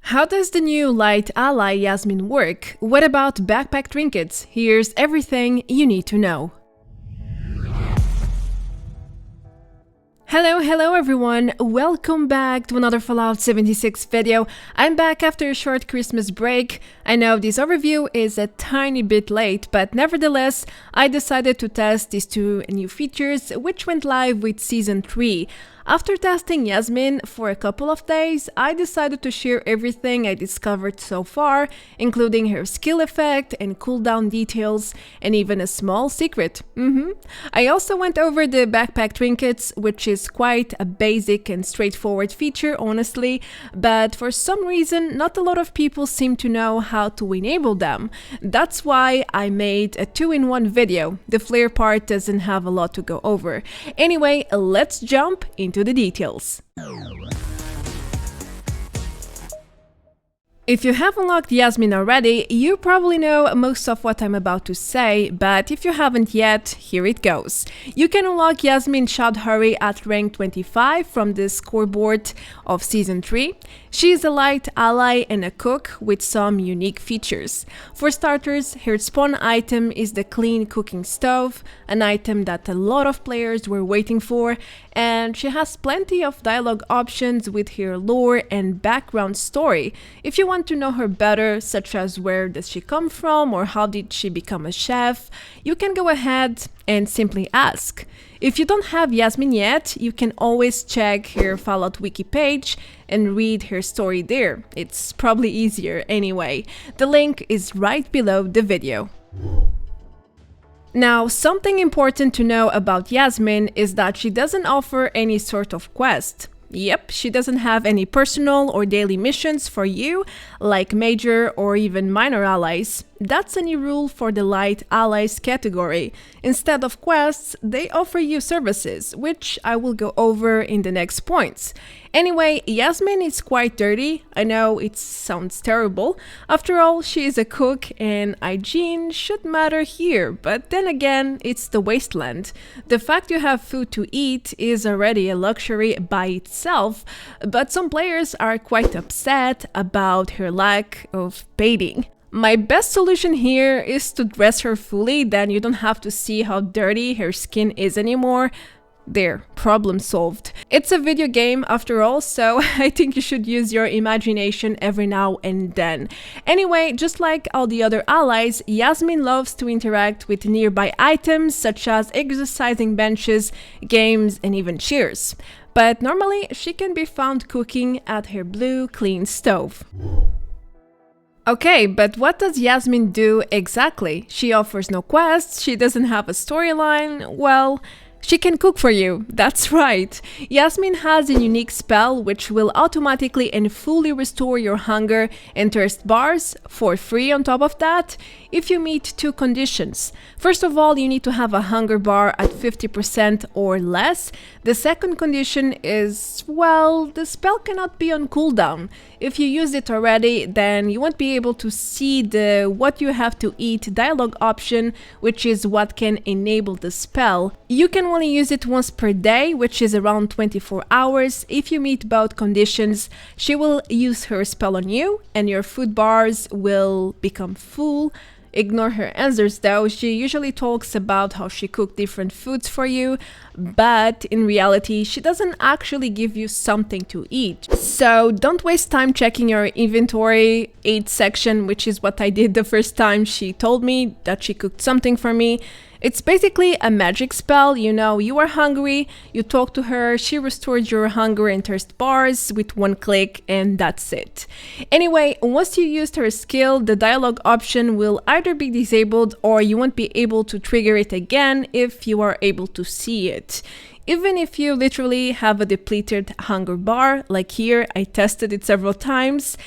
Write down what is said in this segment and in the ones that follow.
How does the new Lite ally Yasmin work? What about backpack trinkets? Here's everything you need to know. Hello everyone, welcome back to another Fallout 76 video. I'm back after a short Christmas break. I know this overview is a tiny bit late, but nevertheless, I decided to test these two new features, which went live with Season 3. After testing Yasmin for a couple of days, I decided to share everything I discovered so far, including her skill effect and cooldown details, and even a small secret. I also went over the backpack trinkets, which is quite a basic and straightforward feature, honestly, but for some reason, not a lot of people seem to know how to enable them. That's why I made a 2-in-1 video. The Flair part doesn't have a lot to go over. Anyway, let's jump into the details. If you have unlocked Yasmin already, you probably know most of what I'm about to say, but if you haven't yet, here it goes. You can unlock Yasmin Chowdhury at rank 25 from the scoreboard of Season 3. She is a light ally and a cook with some unique features. For starters, her spawn item is the clean cooking stove, an item that a lot of players were waiting for, and she has plenty of dialogue options with her lore and background story. If you want to know her better, such as where does she come from or how did she become a chef, you can go ahead and simply ask. If you don't have Yasmin yet, you can always check her Fallout wiki page and read her story there. It's probably easier anyway. The link is right below the video. Now, something important to know about Yasmin is that she doesn't offer any sort of quest. Yep, she doesn't have any personal or daily missions for you, like major or even minor allies. That's a new rule for the Light Allies category. Instead of quests, they offer you services, which I will go over in the next points. Anyway, Yasmin is quite dirty. I know it sounds terrible. After all, she is a cook and hygiene should matter here, but then again, it's the wasteland. The fact you have food to eat is already a luxury by itself, but some players are quite upset about her lack of bathing. My best solution here is to dress her fully, then you don't have to see how dirty her skin is anymore. There, problem solved. It's a video game after all, so I think you should use your imagination every now and then. Anyway, just like all the other allies, Yasmin loves to interact with nearby items such as exercising benches, games, and even chairs. But normally, she can be found cooking at her blue clean stove. Okay, but what does Yasmin do exactly? She offers no quests, she doesn't have a storyline, well, she can cook for you, that's right. Yasmin has a unique spell which will automatically and fully restore your hunger and thirst bars for free on top of that, if you meet two conditions. First of all, you need to have a hunger bar at 50% or less. The second condition is, well, the spell cannot be on cooldown. If you use it already, then you won't be able to see the what you have to eat dialogue option, which is what can enable the spell. You can only use it once per day, which is around 24 hours. If you meet both conditions, she will use her spell on you and your food bars will become full. Ignore her answers though, she usually talks about how she cooked different foods for you, but in reality she doesn't actually give you something to eat. So don't waste time checking your inventory aid section, which is what I did the first time she told me that she cooked something for me. It's basically a magic spell, you know, you are hungry, you talk to her, she restores your hunger and thirst bars with one click, and that's it. Anyway, once you used her skill, the dialogue option will either be disabled or you won't be able to trigger it again if you are able to see it. Even if you literally have a depleted hunger bar, like here, I tested it several times.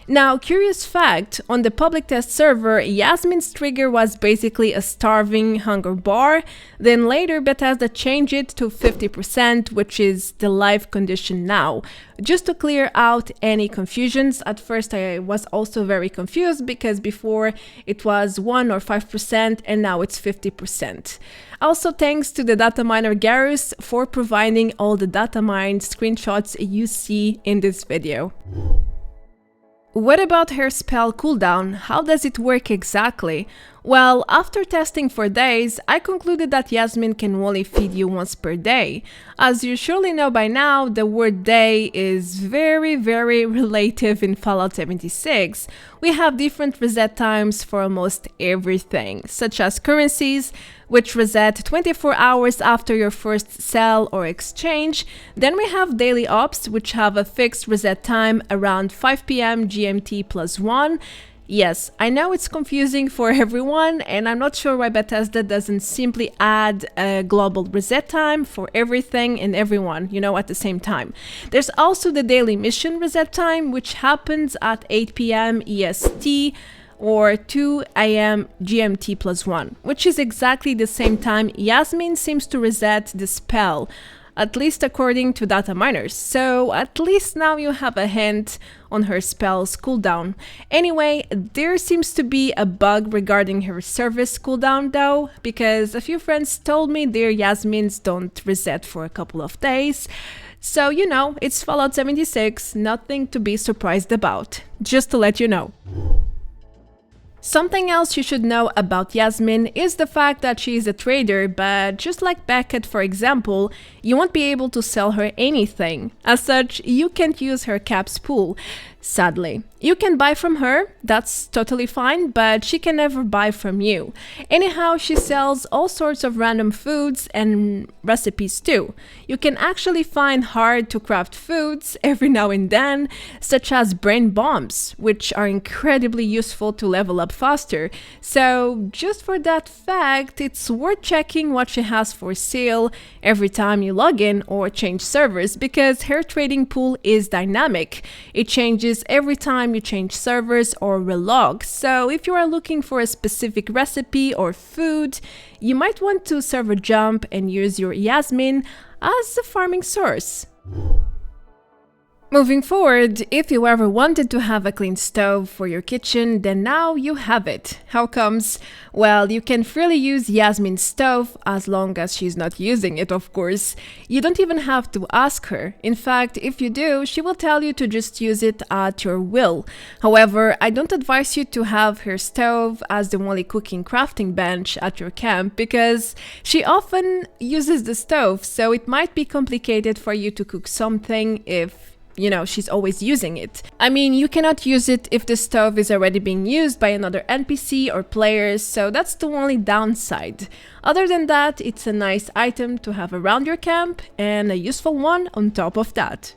Now, curious fact, on the public test server, Yasmin's trigger was basically a starving hunger bar, then later Bethesda changed it to 50%, which is the live condition now. Just to clear out any confusions, at first I was also very confused because before it was 1 or 5% and now it's 50%. Also thanks to the data miner Garrus for providing all the data mined screenshots you see in this video. What about her spell cooldown? How does it work exactly? Well, after testing for days, I concluded that Yasmin can only feed you once per day. As you surely know by now, the word day is very relative in Fallout 76. We have different reset times for almost everything, such as currencies, which reset 24 hours after your first sell or exchange. Then we have daily ops, which have a fixed reset time around 5 p.m. GMT plus 1. Yes, I know it's confusing for everyone, and I'm not sure why Bethesda doesn't simply add a global reset time for everything and everyone, at the same time. There's also the daily mission reset time, which happens at 8 p.m. EST or 2 a.m. GMT plus 1, which is exactly the same time Yasmin seems to reset the spell, at least according to data miners. So at least now you have a hint on her spell's cooldown. Anyway, there seems to be a bug regarding her service cooldown though, because a few friends told me their Yasmins don't reset for a couple of days. So it's Fallout 76, nothing to be surprised about, just to let you know. Something else you should know about Yasmin is the fact that she is a trader, but just like Beckett for example, you won't be able to sell her anything. As such, you can't use her caps pool, sadly. You can buy from her, that's totally fine, but she can never buy from you. Anyhow, she sells all sorts of random foods and recipes too. You can actually find hard to craft foods every now and then, such as brain bombs, which are incredibly useful to level up faster. So just for that fact, it's worth checking what she has for sale every time you log in or change servers, because her trading pool is dynamic. It changes every time you change servers or relog. So if you are looking for a specific recipe or food, you might want to server jump and use your Yasmin as a farming source. Moving forward, if you ever wanted to have a clean stove for your kitchen, then now you have it. How comes? Well, you can freely use Yasmin's stove as long as she's not using it, of course. You don't even have to ask her. In fact, if you do, she will tell you to just use it at your will. However, I don't advise you to have her stove as the only cooking crafting bench at your camp, because she often uses the stove, so it might be complicated for you to cook something if she's always using it. I mean, you cannot use it if the stove is already being used by another NPC or players, so that's the only downside. Other than that, it's a nice item to have around your camp and a useful one on top of that.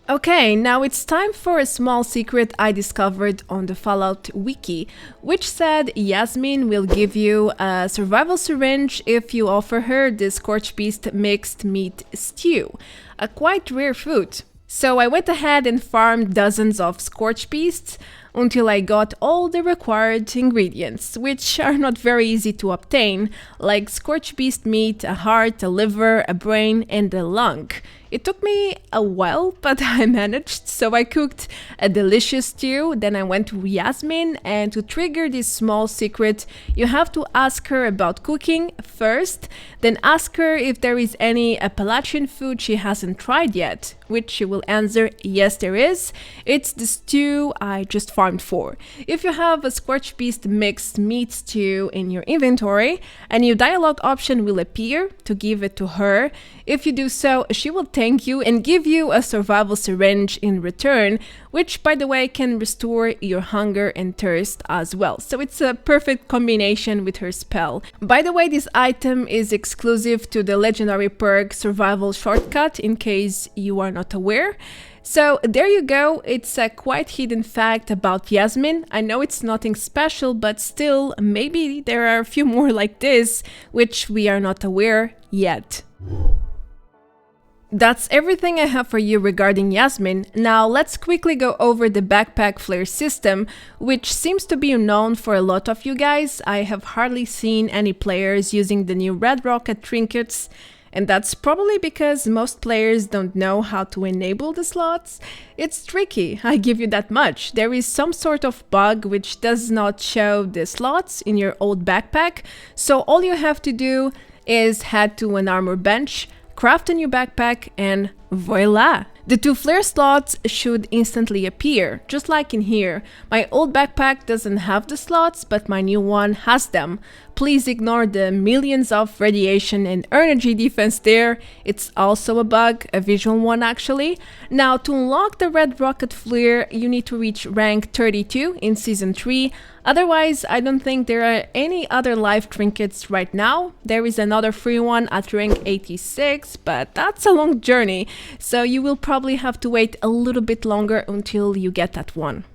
Okay, now it's time for a small secret I discovered on the Fallout wiki, which said Yasmin will give you a survival syringe if you offer her the Scorchbeast Mixed Meat Stew, a quite rare food. So I went ahead and farmed dozens of Scorchbeasts until I got all the required ingredients, which are not very easy to obtain, like Scorchbeast meat, a heart, a liver, a brain, and a lung. It took me a while, but I managed, so I cooked a delicious stew. Then I went to Yasmin, and to trigger this small secret, you have to ask her about cooking first, then ask her if there is any Appalachian food she hasn't tried yet, which she will answer, yes there is. It's the stew I just farmed for. If you have a Scorchbeast Mixed Meat Stew in your inventory, a new dialogue option will appear to give it to her. If you do so, she will thank you and give you a survival syringe in return, which by the way can restore your hunger and thirst as well. So it's a perfect combination with her spell. By the way, this item is exclusive to the legendary perk Survival Shortcut, in case you are not aware. So there you go, it's a quite hidden fact about Yasmin. I know it's nothing special, but still, maybe there are a few more like this, which we are not aware yet. That's everything I have for you regarding Yasmin. Now let's quickly go over the backpack Flair system, which seems to be unknown for a lot of you guys. I have hardly seen any players using the new Red Rocket Trinkets, and that's probably because most players don't know how to enable the slots. It's tricky, I give you that much. There is some sort of bug which does not show the slots in your old backpack, so all you have to do is head to an armor bench, craft a new backpack, and voila! The 2 Flair slots should instantly appear, just like in here. My old backpack doesn't have the slots, but my new one has them. Please ignore the millions of radiation and energy defense there. It's also a bug, a visual one actually. Now, to unlock the red rocket flare, you need to reach rank 32 in Season 3. Otherwise, I don't think there are any other live trinkets right now. There is another free one at rank 86, but that's a long journey, so you will probably have to wait a little bit longer until you get that one.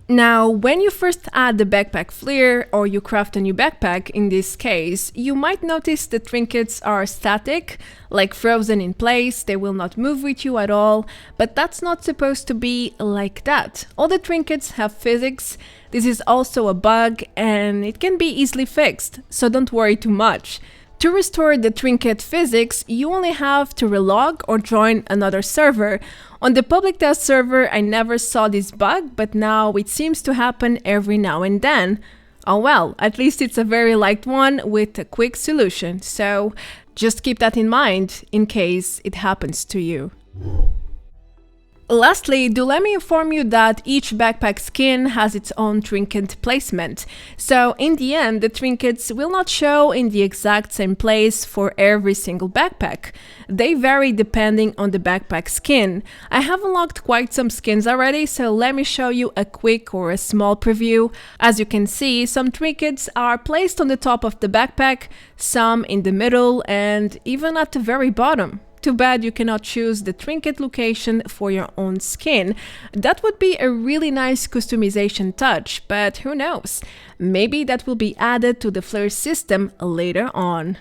Now, when you first add the backpack flare or you craft a new backpack in this case, you might notice the trinkets are static, like frozen in place, they will not move with you at all, but that's not supposed to be like that. All the trinkets have physics, this is also a bug and it can be easily fixed, so don't worry too much. To restore the trinket physics, you only have to relog or join another server. On the public test server, I never saw this bug, but now it seems to happen every now and then. Oh well, at least it's a very light one with a quick solution, so just keep that in mind in case it happens to you. Lastly, do let me inform you that each backpack skin has its own trinket placement. So in the end, the trinkets will not show in the exact same place for every single backpack. They vary depending on the backpack skin. I have unlocked quite some skins already, so let me show you a quick or a small preview. As you can see, some trinkets are placed on the top of the backpack, some in the middle, and even at the very bottom. Too bad you cannot choose the trinket location for your own skin. That would be a really nice customization touch, but who knows? Maybe that will be added to the Flair system later on.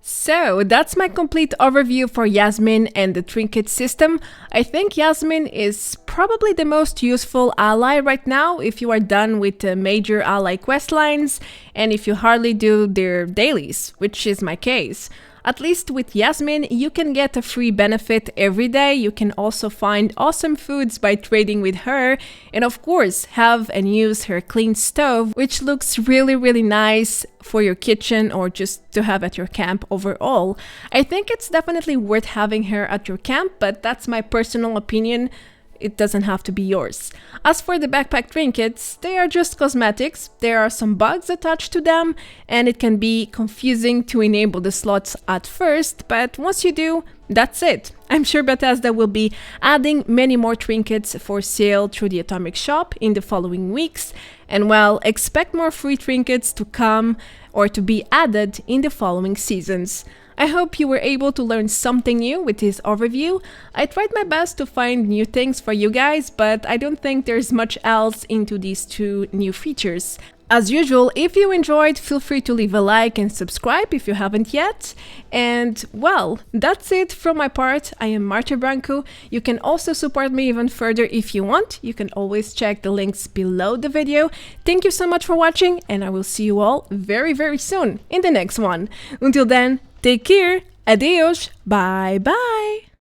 So that's my complete overview for Yasmin and the trinket system. I think Yasmin is probably the most useful ally right now if you are done with the major ally questlines and if you hardly do their dailies, which is my case. At least with Yasmin, you can get a free benefit every day. You can also find awesome foods by trading with her, and of course have and use her clean stove, which looks really nice for your kitchen or just to have at your camp overall. I think it's definitely worth having her at your camp, but that's my personal opinion. It doesn't have to be yours. As for the backpack trinkets, they are just cosmetics. There are some bugs attached to them, and it can be confusing to enable the slots at first, but once you do, that's it. I'm sure Bethesda will be adding many more trinkets for sale through the Atomic Shop in the following weeks, and well, expect more free trinkets to come or to be added in the following seasons. I hope you were able to learn something new with this overview. I tried my best to find new things for you guys, but I don't think there's much else into these 2 new features. As usual, if you enjoyed, feel free to leave a like and subscribe if you haven't yet. And well, that's it from my part. I am Marta Branco. You can also support me even further if you want. You can always check the links below the video. Thank you so much for watching, and I will see you all very soon in the next one. Until then, take care, adios, bye bye!